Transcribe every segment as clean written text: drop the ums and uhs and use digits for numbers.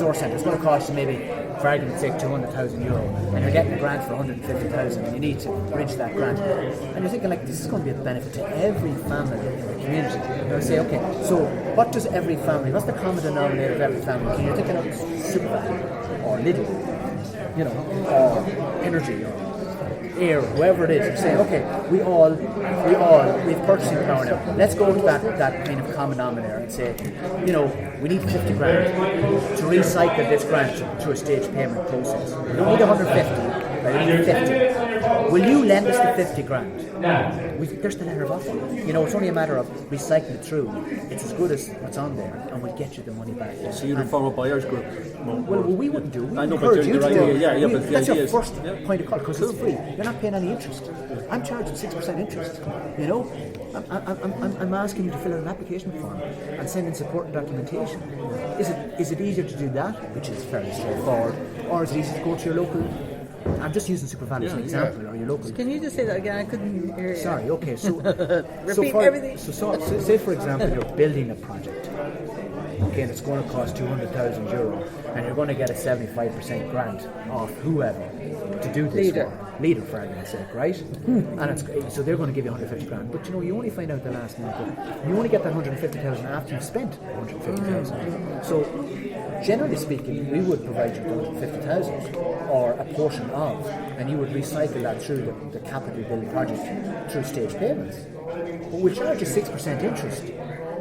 resource centre. It's going to cost you maybe, for argument's sake, €200,000, and you're getting a grant for 150,000, and you need to bridge that grant. And you're thinking, like, this is going to be a benefit to every family in the community. And I say, okay, so what does every family? What's the common denominator of every family? Can you think of Super Value or Lidl, or Energy, or Air, whoever it is, and say, okay, we have purchasing power now. Let's go to that kind of common denominator and say, we need 50 grand to recycle this grant through a staged payment process. We don't need 150, but we need 50. Will you lend us the 50 grand? There's the letter of offer. It's only a matter of recycling it through. It's as good as what's on there, and we'll get you the money back. So you'd form a buyers group? Well, we wouldn't do. We I know, but encourage you to do. But that's your first point of call, because it's free. You're not paying any interest. I'm charging 6% interest. I'm asking you to fill out an application form and send in supporting documentation. Is it easier to do that, which is fairly straightforward, or is it easier to go to your local? I'm just using Super Value as an example, or your local. Can you just say that again? I couldn't hear you. Sorry. Okay. So repeat everything. So say for example you're building a project. Okay, and it's going to cost €200,000, and you're going to get a 75% grant off whoever to do this leader, for argument's sake, right? And so they're going to give you 150 grand, but you only find out the last minute that you only get that 150,000 after you've spent 150,000. So generally speaking, we would provide you 150,000 or a portion of, and you would recycle that through the capital building project through staged payments. But we charge you 6% interest.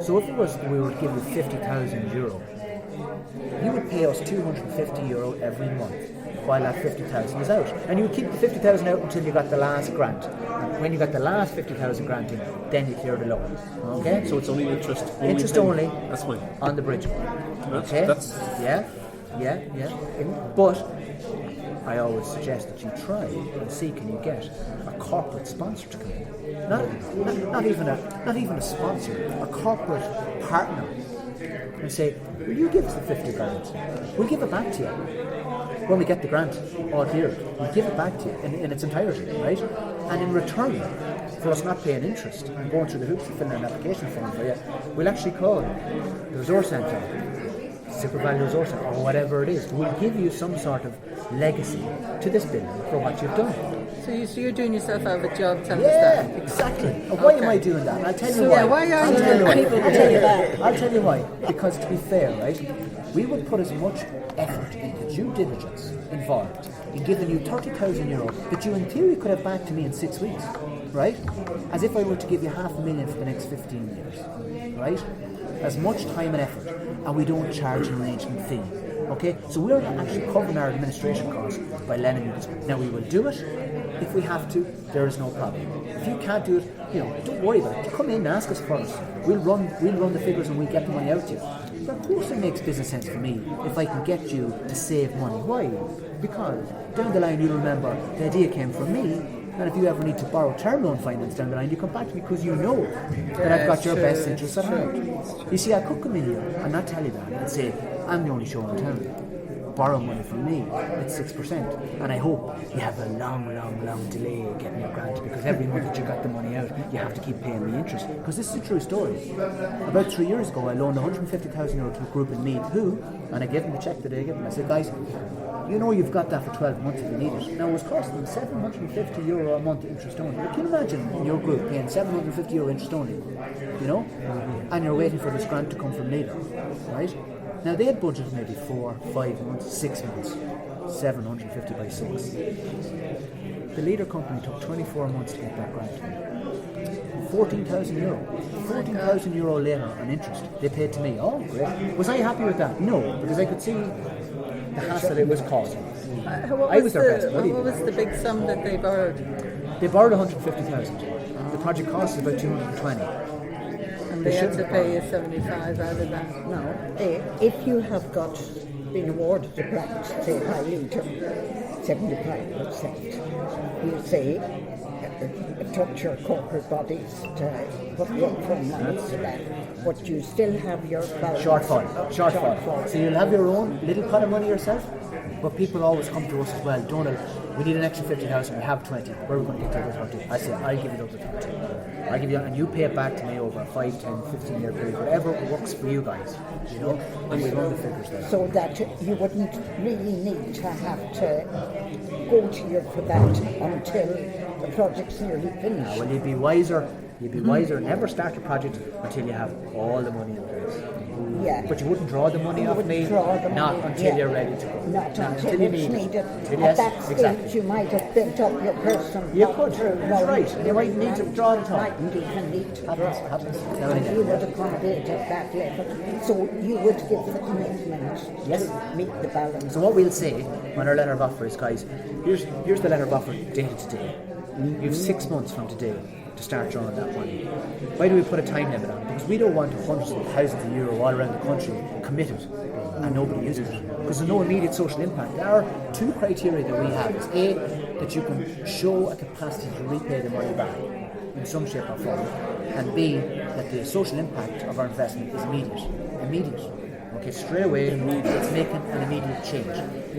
So if we would give you €50,000, you would pay us €250 every month while that 50,000 is out. And you would keep the 50,000 out until you got the last grant. When you got the last 50,000 grant in, then you clear the loan. Okay? So it's only interest. Interest only. That's fine. On the bridge. Okay? Yeah. But I always suggest that you try and see, can you get a corporate sponsor to come in? Not even a sponsor, a corporate partner, and say, will you give us the 50 grand? We'll give it back to you when we get the grant all cleared. We'll give it back to you in its entirety, right? And in return for us not paying interest and going through the hoops and filling an application form for you, we'll actually call the resource centre, Super Value Resource Centre, or whatever it is. We'll give you some sort of legacy to this building for what you've done. So you're doing yourself out of a job, tell us that. that. Exactly. Why am I doing that? I'll tell you why. Yeah, why are you people I'll doing that? I'll tell you why. Because to be fair, right, we would put as much effort into due diligence involved in giving you €30,000 that you in theory could have back to me in 6 weeks, right? As if I were to give you $500,000 for the next 15 years, right? As much time and effort, and we don't charge an arrangement fee. Okay, so we're actually covering our administration costs by lending you this. Now we will do it if we have to. There is no problem. If you can't do it, don't worry about it. Come in and ask us first. We'll run the figures and we'll get the money out to you. But of course, it makes business sense for me if I can get you to save money. Why? Because down the line you'll remember the idea came from me. And if you ever need to borrow term loan finance down the line, you come back to me because you know that I've got your best interests at heart. You see, I could come in here and not tell you that and say, I'm the only show in town. Borrow money from me, it's 6%. And I hope you have a long delay getting your grant, because every month that you got the money out, you have to keep paying the interest. Because this is a true story. About 3 years ago, I loaned €150,000 to a group in Meath and I gave them the cheque the day I gave them. I said, guys, you've got that for 12 months if you need it. Now, it was costing them €750 a month interest only. But can you imagine in your group paying €750 interest only, and you're waiting for this grant to come from Leader, right? Now, they had budgeted maybe 4, 5 months, 6 months, 750 by 6. The Leader company took 24 months to get that grant. €14,000. €14,000 later on interest. They paid to me. Oh, great. Was I happy with that? No, because I could see the hassle it was causing. I was their best buddy. What was the big sum that they borrowed? They borrowed 150,000. The project cost about 220. And they had to pay you 75 out of that. No, if you have been awarded a grant, say by Leader, 75%, you say touch your corporate bodies to put the upfront money to that, but you still have your balance. Shortfall. So you'll have your own little pot of money yourself, but people always come to us as well. Donald, we need an extra 50,000. We have 20. Where are we going to get the other 30? I say, I'll give you the other 30. I'll give you, and you pay it back to me over a 5, 10, 15 year period, whatever works for you guys, you know, and we run the figures there. So that you wouldn't really need to have to go to you for that until the project's nearly finished. Well, you'd be wiser, never start a project until you have all the money in place. Yeah. But you wouldn't draw the money off me, not until you're ready to go. Not until you need it. Yes, At that stage, exactly. you might have built up your personal You could, capital. that's right. And you might need to draw it all. Mightn't even need to draw it. Happens. And you would accommodate at that level. So you would give the commitment to meet the balance. So what we'll say on our letter of offer is, guys, here's the letter of offer dated today. You have 6 months from today to start drawing that money. Why do we put a time limit on it? Because we don't want hundreds of thousands of euro all around the country committed and nobody uses it. Because there's no immediate social impact. There are 2 criteria that we have. Is A, that you can show a capacity to repay the money back in some shape or form, and B, that the social impact of our investment is immediate. Okay, straight away, it's making an immediate change.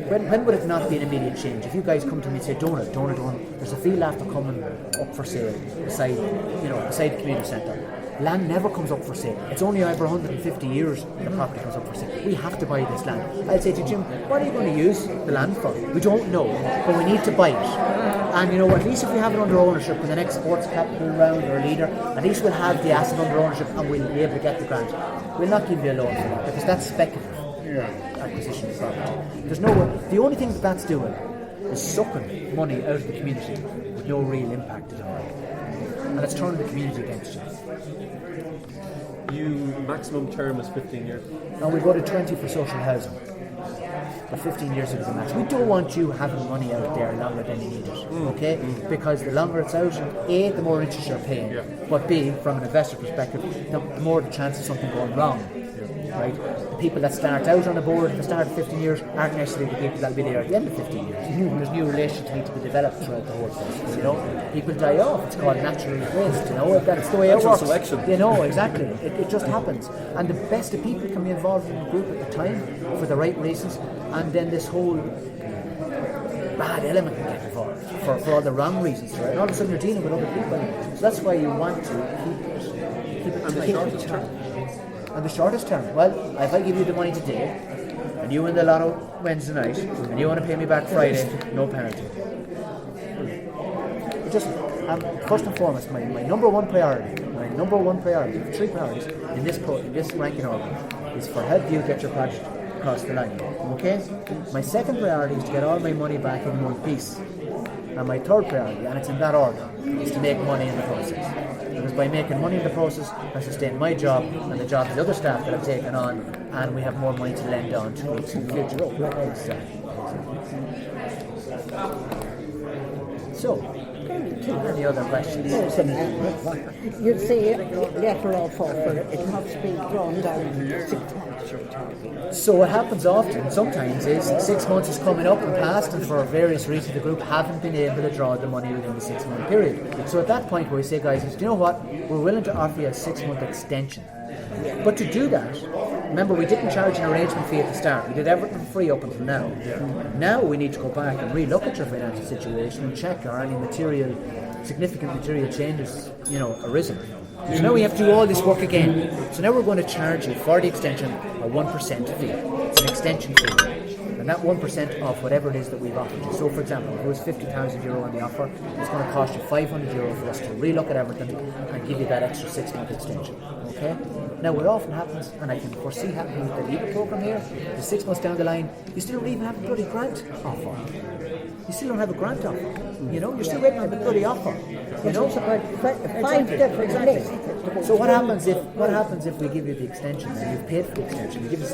When would it not be an immediate change? If you guys come to me and say, Donald, there's a field after coming up for sale beside the community centre. Land never comes up for sale. It's only over 150 years the property comes up for sale. We have to buy this land. I'd say to Jim, what are you going to use the land for? We don't know, but we need to buy it. And you know, at least if we have it under ownership in the next sports capital round or leader, at least we'll have the asset under ownership and we'll be able to get the grant. We'll not give you a loan for that because that's speculative acquisition of property. The only thing that's doing is sucking money out of the community with no real impact at all. And it's turning the community against you. Maximum term is 15 years. Now we go to 20 for social housing. But 15 years is the max. We don't want you having money out there longer than you need it, okay? Because the longer it's out, A, the more interest you're paying, but B, from an investor perspective, the more the chance of something going wrong, right? The people that start out on a board at the start of 15 years aren't necessarily the people that'll be there at the end of 15 years. There's new relationships need to be developed throughout the whole process, you know? People die off, it's called natural waste, you know? That's the way it works. Selection. You know, exactly. It just happens. And the best of people can be involved in the group at the time for the right reasons, and then this whole bad element can get involved for all the wrong reasons, right? And all of a sudden you're dealing with other people. So that's why you want to keep it And the shortest term? And the shortest term, well, if I give you the money today, and you win the lotto Wednesday night, and you want to pay me back Friday, no penalty. Just, first and foremost, my number one priority, 3 priorities in this ranking order, is for help you get your project across the line, okay? My second priority is to get all my money back in one piece. And my third priority, and it's in that order, is to make money in the process. Because by making money in the process, I sustain my job and the job of the other staff that I've taken on, and we have more money to lend on to groups in the future. Exactly. So, any other questions? You say letter of offer, it must be drawn down in 6 months. So what happens often, sometimes, is 6 months is coming up and past, and for various reasons the group haven't been able to draw the money within the 6 month period. So at that point we say, guys, do you know what? We're willing to offer you a 6 month extension. But to do that, remember we didn't charge an arrangement fee at the start. We did everything for free up until now. Now we need to go back and re-look at your financial situation and check are any significant material changes, arisen. So now we have to do all this work again. So now we're going to charge you for the extension a 1% fee. It's an extension fee. And that 1% of whatever it is that we've offered you. So for example, if it was €50,000 on the offer, it's going to cost you €500 for us to re-look at everything and give you that extra 6 month extension. Okay? Now what often happens, and I can foresee happening with the leader program here, is 6 months down the line, you still don't even have a bloody grant offer. You still don't have a grant offer. You're still waiting on the bloody offer. It's about 5 different lists. So what happens if we give you the extension and you've paid for the extension, we give you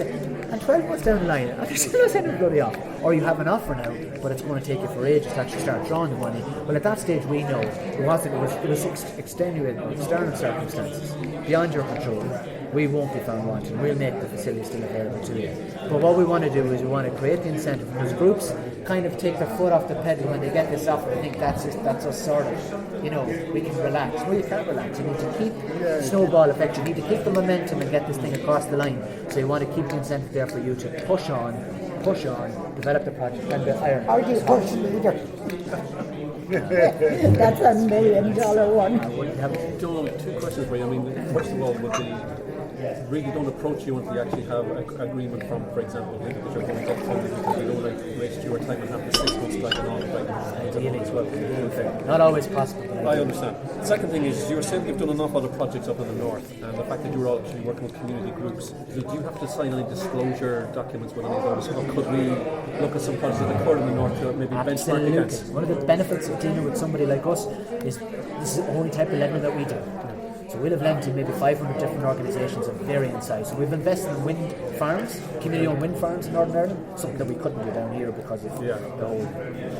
and 12 months down the line, and there's still not any bloody offer. Or you have an offer now, but it's going to take you for ages to actually start drawing the money. Well, at that stage we know it was extenuating external circumstances beyond your control we won't be found wanting. We'll make the facility still available to you. But what we want to do is we want to create the incentive because groups kind of take their foot off the pedal when they get this offer. They think that's us sort of, we can relax. No, you can't relax. You need to keep snowball effect. You need to keep the momentum and get this thing across the line. So you want to keep the incentive there for you to push on, develop the project, and the iron. How do you push leader? That's $1 million one. John, two questions for you. I mean, first of all, would they really don't approach you until you actually have an agreement from, for example, that you're going to get funding because you don't waste your time and have the 6 months like and all like as well. Okay. Not always possible. But I understand. The second thing is, you were saying you've done an awful lot of projects up in the north, and the fact that you're actually working with community groups. Do you have to sign any disclosure documents with any of those? Or could we look at some projects that occurred in the north to maybe benchmark against? One of the benefits of dealing with somebody like us is this is the only type of lending that we do. So we'll have lent to maybe 500 different organisations of varying size. So we've invested in wind farms, community-owned wind farms in Northern Ireland, something that we couldn't do down here because of the whole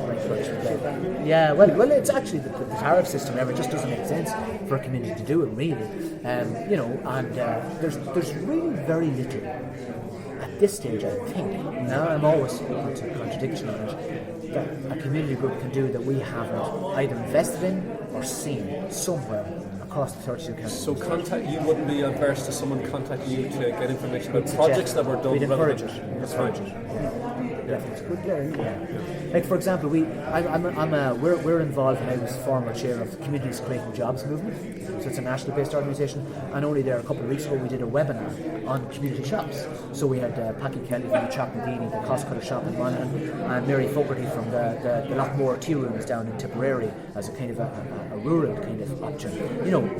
regulation. Yeah, well, it's actually the tariff system. It just doesn't make sense for a community to do it, really. There's really very little at this stage, I think. Now I'm always open to contradiction on it. That a community group can do that we haven't either invested in or seen somewhere across the 32 counties. So you wouldn't be adverse to someone contacting you to get information about projects that were done? We'd encourage it. It's good learning. Like for example, we're involved, and I was former chair of the Communities Creating Jobs movement. So it's a national-based organisation, and only there a couple of weeks ago we did a webinar on community shops. So we had Packy Kelly from the Choppendini, the Cost Cutter shop in Monaghan, and Mary Fogarty from the Lochmore Tea Rooms down in Tipperary as a kind of a rural kind of option,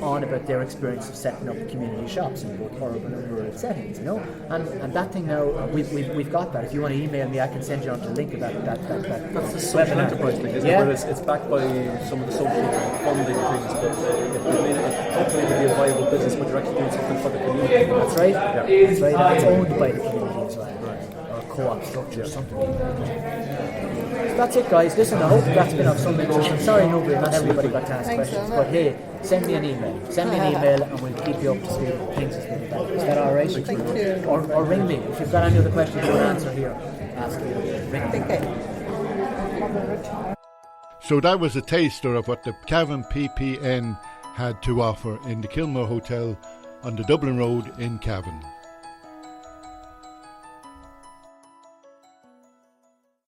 on about their experience of setting up community shops in both urban and rural settings, and that thing now we've got that. If you want to email me, I can send you on to the link of that. That's the social enterprise thing, isn't it? Where it's backed by some of the social funding things, but hopefully it will be a viable business, but you're actually doing something for the community. That's right. Yeah. That's right. And it's owned by the community as well, or a co-op structure or something. So that's it, guys. Listen, I hope that's been of some interest. I'm sorry not everybody got to ask questions, but hey, send me an email. And we'll keep you up to speed with things as we get back. Is that all right? Thank you. Or ring me if you've got any other questions you want to answer here. Ask me. Ring me. Okay. So that was a taster of what the Cavan PPN had to offer in the Kilmore Hotel on the Dublin Road in Cavan.